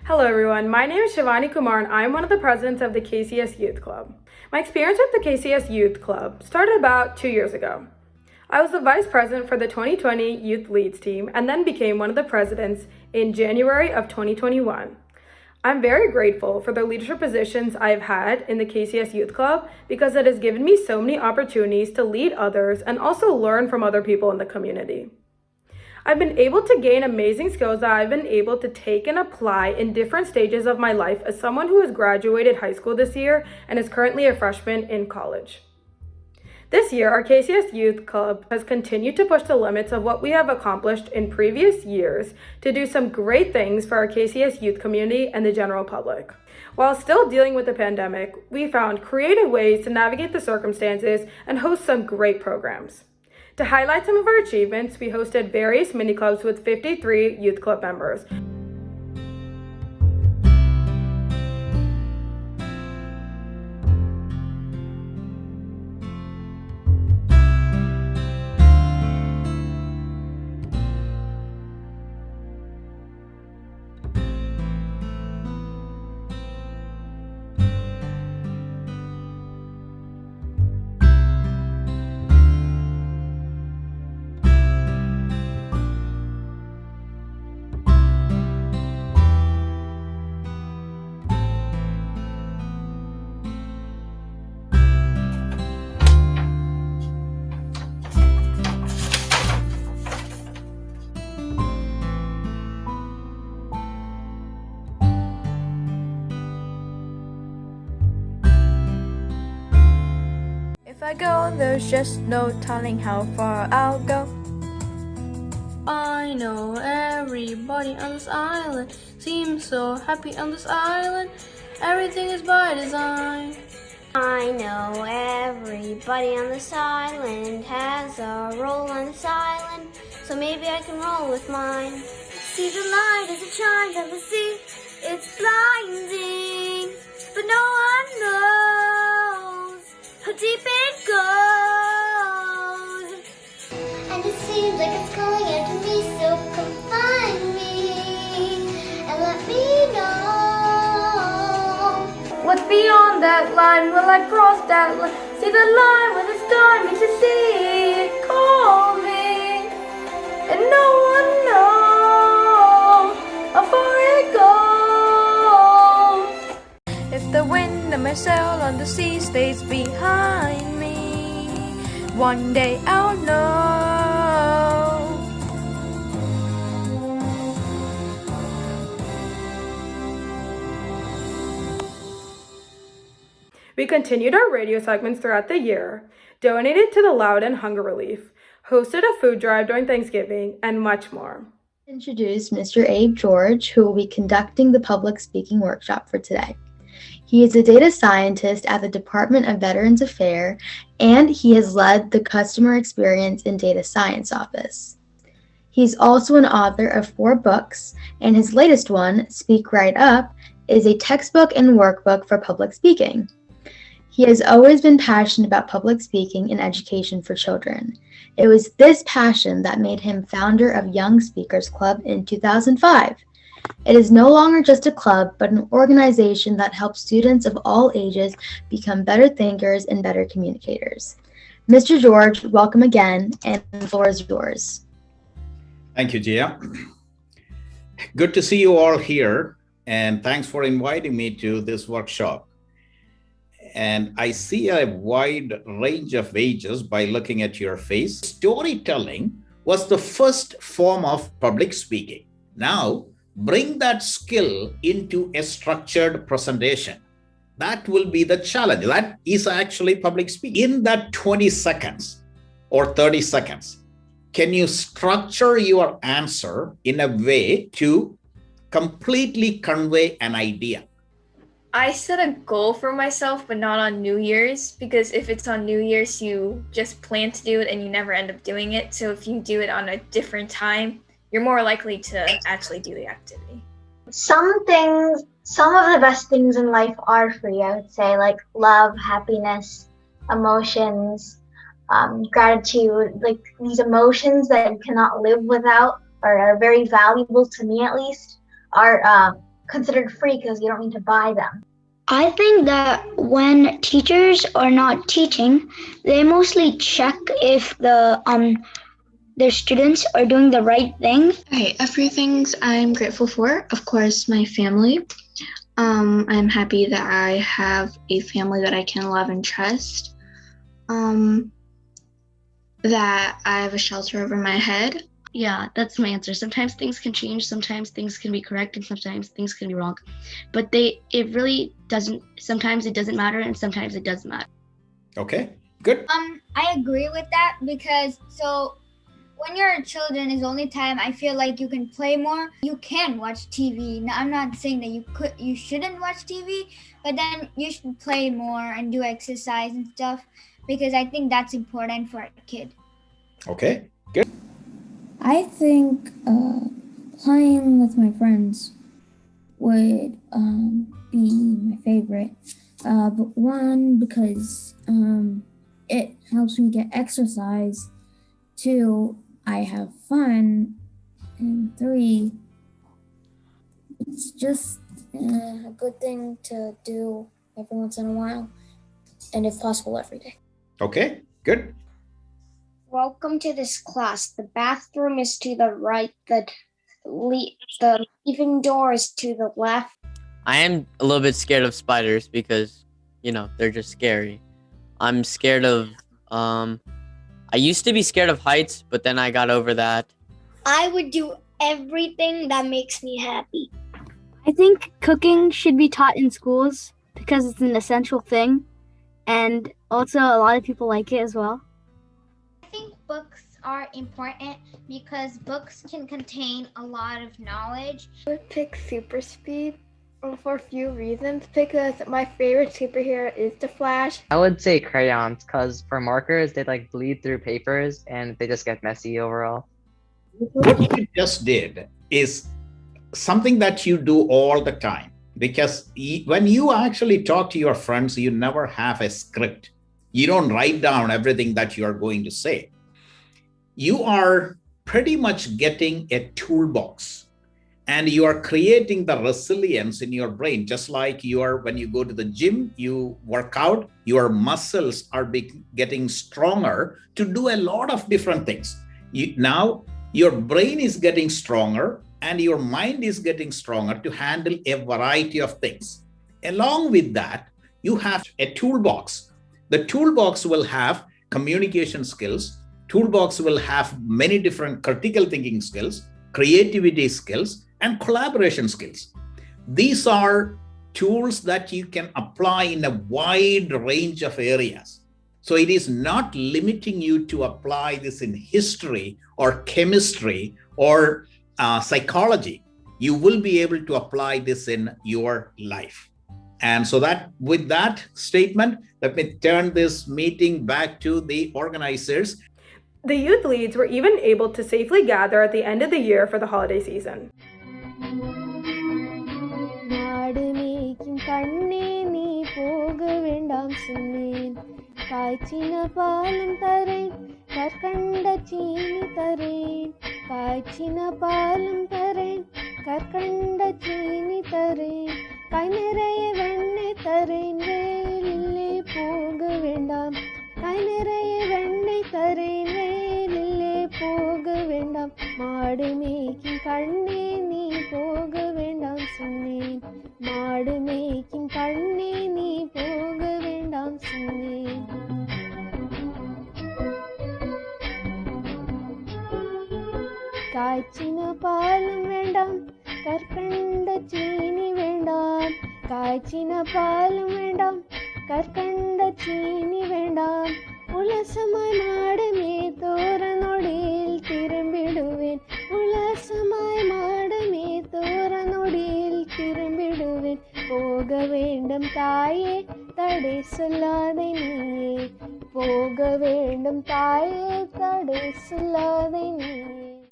Hello everyone, my name is Shivani Kumar and I'm one of the presidents of the KCS Youth Club. My experience with the KCS Youth Club started about 2 years ago. I was the vice president for the 2020 Youth Leads team and then became one of the presidents in January of 2021. I'm very grateful for the leadership positions I've had in the KCS Youth Club because it has given me so many opportunities to lead others and also learn from other people in the community. I've been able to gain amazing skills that I've been able to take and apply in different stages of my life as someone who has graduated high school this year and is currently a freshman in college. This year, our KCS Youth Club has continued to push the limits of what we have accomplished in previous years to do some great things for our KCS youth community and the general public. While still dealing with the pandemic, we found creative ways to navigate the circumstances and host some great programs. To highlight some of our achievements, we hosted various mini clubs with 53 youth club members. If I go, there's just no telling how far I'll go. I know everybody on this island seems so happy on this island. Everything is by design. I know everybody on this island has a role on this island, so maybe I can roll with mine. See the light as it shines on the sea, it's blinding, but no one knows how deep it goes. And it seems like it's calling out to me, so come find me and let me know. What's beyond that line? Will I cross that line? See the line when it's time to see it call me, and no one knows how far it goes. If the wind and my sail on the sea stays behind me, one day I'll know. We continued our radio segments throughout the year, donated to the Loud and Hunger Relief, hosted a food drive during Thanksgiving, and much more. Introduce Mr. Abe George, who will be conducting the public speaking workshop for today. He is a data scientist at the Department of Veterans Affairs, and he has led the Customer Experience and Data Science Office. He's also an author of 4 books, and his latest one, Speak Right Up, is a textbook and workbook for public speaking. He has always been passionate about public speaking and education for children. It was this passion that made him founder of Young Speakers Club in 2005. It is no longer just a club, but an organization that helps students of all ages become better thinkers and better communicators. Mr. George, welcome again, and the floor is yours. Thank you, Gia. Good to see you all here, and thanks for inviting me to this workshop. And I see a wide range of ages by looking at your face. Storytelling was the first form of public speaking. Now, bring that skill into a structured presentation. That will be the challenge. That is actually public speaking. In that 20 seconds or 30 seconds, can you structure your answer in a way to completely convey an idea? I set a goal for myself, but not on New Year's, because if it's on New Year's, you just plan to do it and you never end up doing it. So if you do it on a different time, you're more likely to actually do the activity. Some of the best things in life are free, I would say, like love, happiness, emotions, gratitude, like these emotions that you cannot live without or are very valuable to me at least, are considered free because you don't need to buy them. I think that when teachers are not teaching, they mostly check if their students are doing the right thing. Hi, a few things I'm grateful for. Of course, my family. I'm happy that I have a family that I can love and trust. That I have a shelter over my head. Yeah, that's my answer. Sometimes things can change, sometimes things can be correct, and sometimes things can be wrong. But it really doesn't, sometimes it doesn't matter, and sometimes it does matter. Okay, good. I agree with that because when you're children is the only time I feel like you can play more. You can watch TV. Now, I'm not saying that you shouldn't watch TV, but then you should play more and do exercise and stuff because I think that's important for a kid. Okay, good. I think playing with my friends would be my favorite. But one, because it helps me get exercise. 2, I have fun. And 3, it's just a good thing to do every once in a while. And if possible, every day. Okay, good. Welcome to this class. The bathroom is to the right. The leaving door is to the left. I am a little bit scared of spiders because, they're just scary. I'm scared of, I used to be scared of heights, but then I got over that. I would do everything that makes me happy. I think cooking should be taught in schools because it's an essential thing. And also a lot of people like it as well. I think books are important because books can contain a lot of knowledge. I would pick super speed for a few reasons because my favorite superhero is the Flash. I would say crayons because for markers, they bleed through papers and they just get messy overall. What you just did is something that you do all the time because when you actually talk to your friends, you never have a script. You don't write down everything that you are going to say. You are pretty much getting a toolbox and you are creating the resilience in your brain, just like when you go to the gym, you work out, your muscles are getting stronger to do a lot of different things. Now your brain is getting stronger and your mind is getting stronger to handle a variety of things. Along with that, you have a toolbox. The toolbox will have communication skills. Toolbox will have many different critical thinking skills, creativity skills, and collaboration skills. These are tools that you can apply in a wide range of areas. So it is not limiting you to apply this in history or chemistry or psychology. You will be able to apply this in your life. And so with that statement, let me turn this meeting back to the organizers. The youth leads were even able to safely gather at the end of the year for the holiday season. காய்ச்சின பாலும் வேண்டாம் கற்கண்ட சீனி வேண்டாம் காய்ச்சின பாலும் வேண்டாம் கற்கண்ட சீனி வேண்டாம் உலசமாய் மாடமே தோர நொடியில் திரும்பிடுவேன் உலசமாய் மாடமே தோர நொடியில் திரும்பிடுவேன் போக வேண்டும் தாயே தடை சொல்லாதே நீயே போக வேண்டும் தாயே தடை சொல்லாதே நீயே.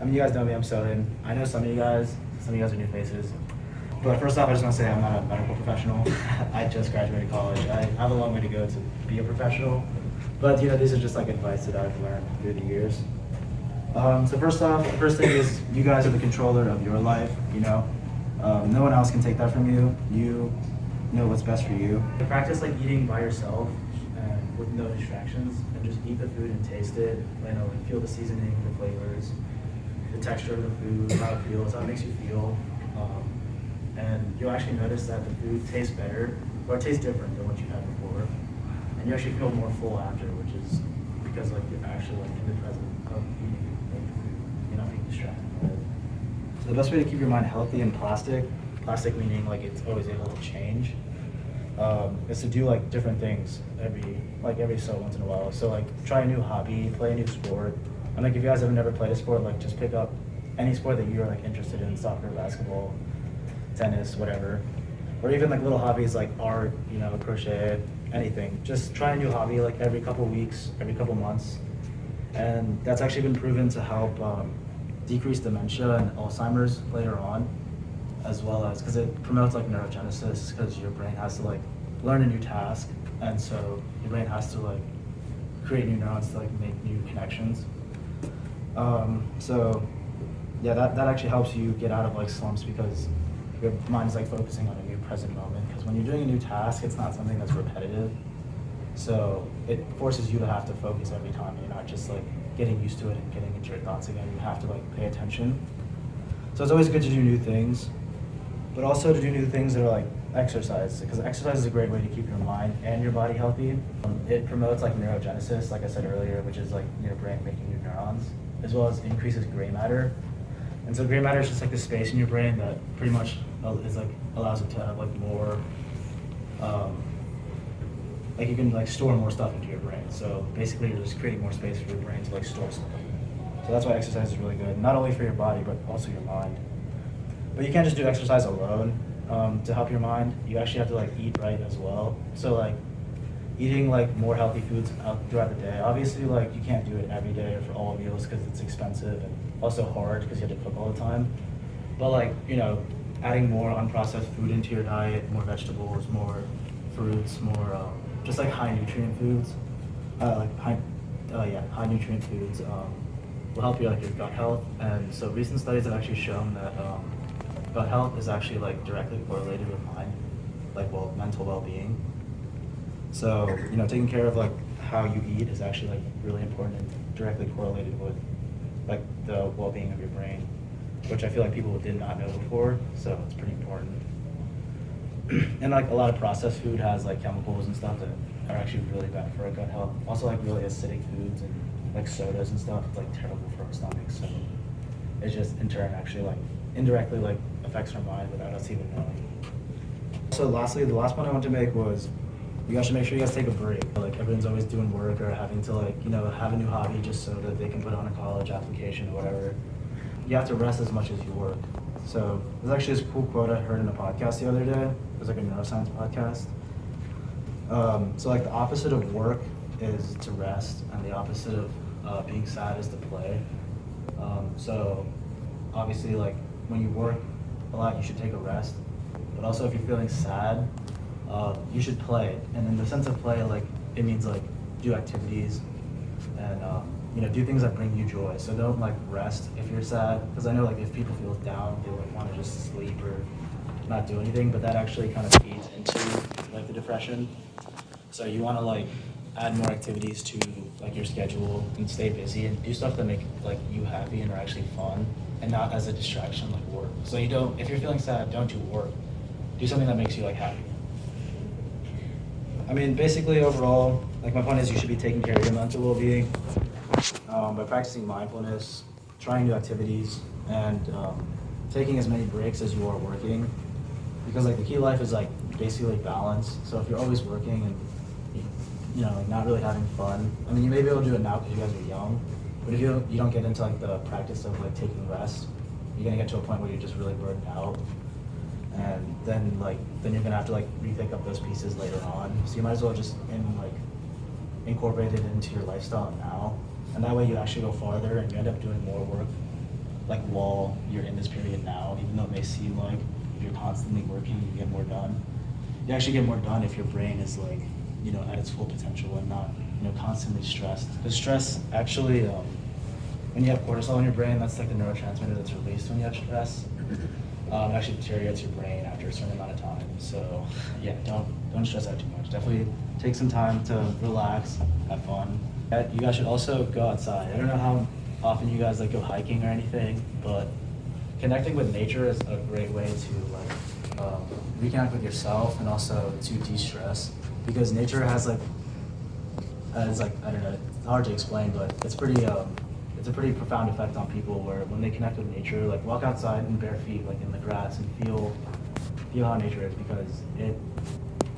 I mean, you guys know me, I'm Sohan. I know some of you guys are new faces. But first off, I just want to say I'm not a medical professional. I just graduated college. I have a long way to go to be a professional. But, these are just advice that I've learned through the years. So first off, the first thing is you guys are the controller of your life, No one else can take that from you. You know what's best for you. Practice like eating by yourself and with no distractions, and just eat the food and taste it. And feel the seasoning, the flavors, the texture of the food, how it feels, how it makes you feel. And you'll actually notice that the food tastes better, or it tastes different than what you had before. And you actually feel more full after, which is because you're actually in the present of eating food. You're not being distracted by it. So the best way to keep your mind healthy and plastic meaning it's always able to change, is to do different things every so once in a while. So try a new hobby, play a new sport. And if you guys have never played a sport, just pick up any sport that you're interested in: soccer, basketball, tennis, whatever. Or even little hobbies like art, crochet, anything. Just try a new hobby every couple weeks, every couple months. And that's actually been proven to help decrease dementia and Alzheimer's later on, as well as because it promotes neurogenesis, because your brain has to learn a new task, and so your brain has to create new neurons to make new connections. So yeah, that actually helps you get out of slumps, because your mind is focusing on a new present moment. Because when you're doing a new task, it's not something that's repetitive, so it forces you to have to focus every time. You're not just getting used to it and getting into your thoughts again. You have to pay attention. So it's always good to do new things, but also to do new things that are exercise, because exercise is a great way to keep your mind and your body healthy. It promotes neurogenesis, like I said earlier, which is your brain making new neurons, as well as increases gray matter. And so gray matter is just the space in your brain that pretty much is allows it to have more, you can store more stuff into your brain. So basically you're just creating more space for your brain to store stuff. So that's why exercise is really good, not only for your body, but also your mind. But you can't just do exercise alone to help your mind. You actually have to eat right as well. So eating more healthy foods throughout the day. Obviously you can't do it every day or for all meals, because it's expensive and also hard because you have to cook all the time. But adding more unprocessed food into your diet, more vegetables, more fruits, more just high nutrient foods, high nutrient foods will help your gut health. And so recent studies have actually shown that gut health is actually directly correlated with mind, mental well-being. So taking care of how you eat is actually really important and directly correlated with the well-being of your brain, which I feel people did not know before. So it's pretty important. And a lot of processed food has chemicals and stuff that are actually really bad for our gut health. Also really acidic foods and sodas and stuff, it's terrible for our stomachs. So it just in turn actually indirectly affects our mind without us even knowing. So lastly, the last point I want to make was, you guys should make sure you guys take a break. Everyone's always doing work or having to have a new hobby just so that they can put on a college application or whatever. You have to rest as much as you work. So there's actually this cool quote I heard in a podcast the other day. It was a neuroscience podcast. So the opposite of work is to rest, and the opposite of being sad is to play. So obviously when you work a lot, you should take a rest. But also if you're feeling sad, you should play. And in the sense of play, it means do activities and do things that bring you joy. So don't rest if you're sad, because I know if people feel down, they want to just sleep or not do anything, but that actually kind of feeds into the depression. So you want to add more activities to your schedule and stay busy and do stuff that make you happy and are actually fun, and not as a distraction like work. So if you're feeling sad, don't do work. Do something that makes you happy. I mean, basically overall, my point is you should be taking care of your mental well-being by practicing mindfulness, trying new activities, and taking as many breaks as you are working. Because the key to life is basically balance. So if you're always working and not really having fun, I mean, you may be able to do it now because you guys are young, but if you don't get into the practice of taking rest, you're gonna get to a point where you're just really burned out, and then you're gonna have to re-pick up those pieces later on. So you might as well just incorporate it into your lifestyle now, and that way you actually go farther and you end up doing more work while you're in this period now. Even though it may seem like you're constantly working, you get more done. You actually get more done if your brain is at its full potential and not constantly stressed. Because stress actually, when you have cortisol in your brain, that's the neurotransmitter that's released when you have stress. It actually deteriorates your brain after a certain amount of time. So yeah, don't stress out too much. Definitely take some time to relax, have fun. You guys should also go outside. I don't know how often you guys like go hiking or anything, but connecting with nature is a great way to reconnect with yourself and also to de-stress, because nature has it's like, I don't know, it's hard to explain, but it's a pretty profound effect on people where when they connect with nature, like walk outside in bare feet, like in the grass, and feel how nature is, because it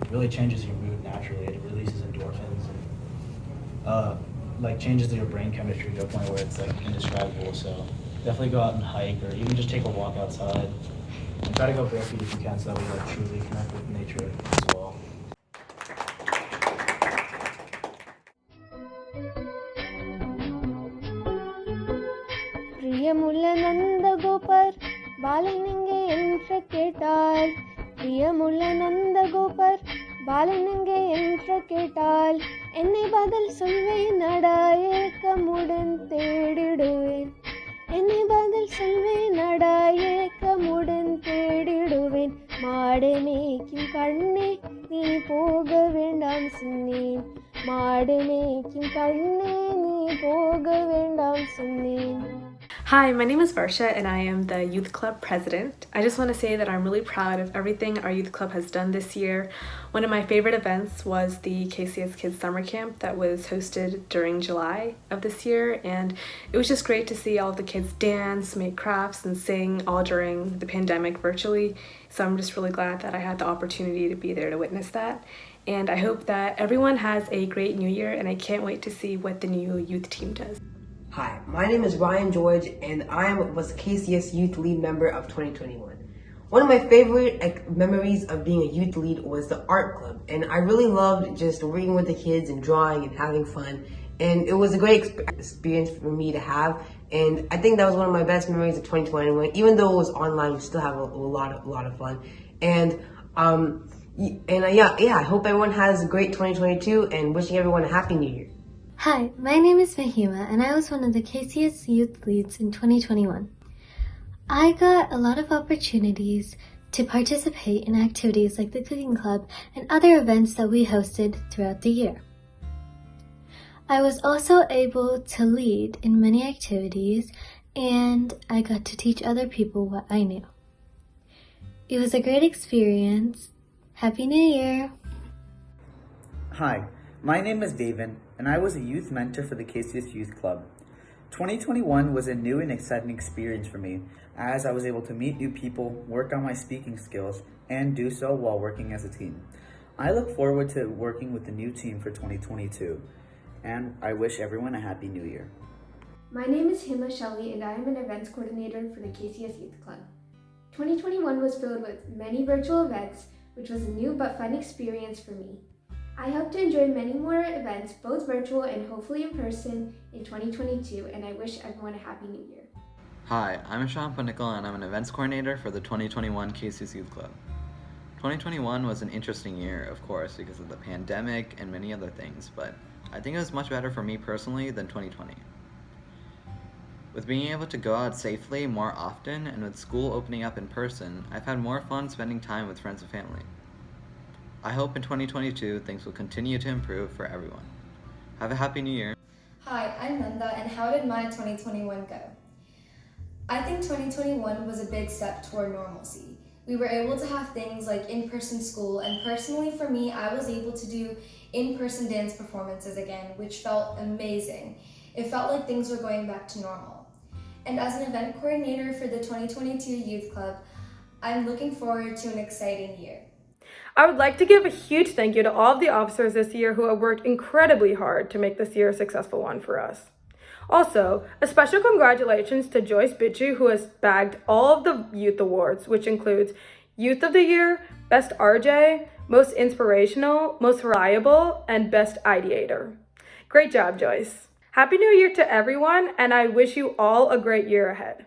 really changes your mood naturally. It releases endorphins and like changes your brain chemistry to a point where it's like indescribable. So definitely go out and hike, or even just take a walk outside, and try to go bare feet if you can, so that we like truly connect with nature as well. பிரியமுள்ள நந்தகோபர் பாலனெங்கே என்று கேட்டால் பிரியமுள்ள நந்தகோபர் பாலனெங்கே என்று கேட்டால் என்னை பதில் சொல்வேன் அடா ஏக்கமுடன் தேடிடுவேன் என்னை பதில் சொல்வேன் அடா ஏக்கமுடன் தேடிடுவேன் மாடு மேய்க்கும் கண்ணே நீ போக வேண்டாம் சொன்னேன் மாடு மேய்க்கும் கண்ணே நீ போக வேண்டாம் சொன்னேன். Hi, my name is Varsha and I am the Youth Club President. I just want to say that I'm really proud of everything our Youth Club has done this year. One of my favorite events was the KCS Kids Summer Camp that was hosted during July of this year, and it was just great to see all of the kids dance, make crafts, and sing all during the pandemic virtually. So I'm just really glad that I had the opportunity to be there to witness that. And I hope that everyone has a great new year, and I can't wait to see what the new youth team does. Hi, my name is Ryan George, and I was KCS Youth Lead member of 2021. One of my favorite memories of being a youth lead was the art club, and I really loved just reading with the kids and drawing and having fun, and it was a great experience for me to have, and I think that was one of my best memories of 2021. Even though it was online, we still have a lot of fun, and I hope everyone has a great 2022, and wishing everyone a happy new year. Hi, my name is Mahima, and I was one of the KCS Youth Leads in 2021. I got a lot of opportunities to participate in activities like the cooking club and other events that we hosted throughout the year. I was also able to lead in many activities, and I got to teach other people what I knew. It was a great experience. Happy New Year! Hi, my name is David, and I was a youth mentor for the KCS Youth Club. 2021 was a new and exciting experience for me, as I was able to meet new people, work on my speaking skills, and do so while working as a team. I look forward to working with the new team for 2022, and I wish everyone a happy new year. My name is Hima Shelley, and I am an events coordinator for the KCS Youth Club. 2021 was filled with many virtual events, which was a new but fun experience for me. I hope to enjoy many more events, both virtual and hopefully in person, in 2022, and I wish everyone a happy new year. Hi, I'm Ishan Panikal, and I'm an events coordinator for the 2021 KCS Youth Club. 2021 was an interesting year, of course, because of the pandemic and many other things, but I think it was much better for me personally than 2020. With being able to go out safely more often and with school opening up in person, I've had more fun spending time with friends and family. I hope in 2022 things will continue to improve for everyone. Have a happy new year. Hi, I'm Nanda, and how did my 2021 go? I think 2021 was a big step toward normalcy. We were able to have things like in-person school, and personally for me, I was able to do in-person dance performances again, which felt amazing. It felt like things were going back to normal. And as an event coordinator for the 2022 Youth Club, I'm looking forward to an exciting year. I would like to give a huge thank you to all of the officers this year who have worked incredibly hard to make this year a successful one for us. Also, a special congratulations to Joyce Biju, who has bagged all of the youth awards, which includes Youth of the Year, Best RJ, Most Inspirational, Most Reliable, and Best Ideator. Great job, Joyce. Happy New Year to everyone, and I wish you all a great year ahead.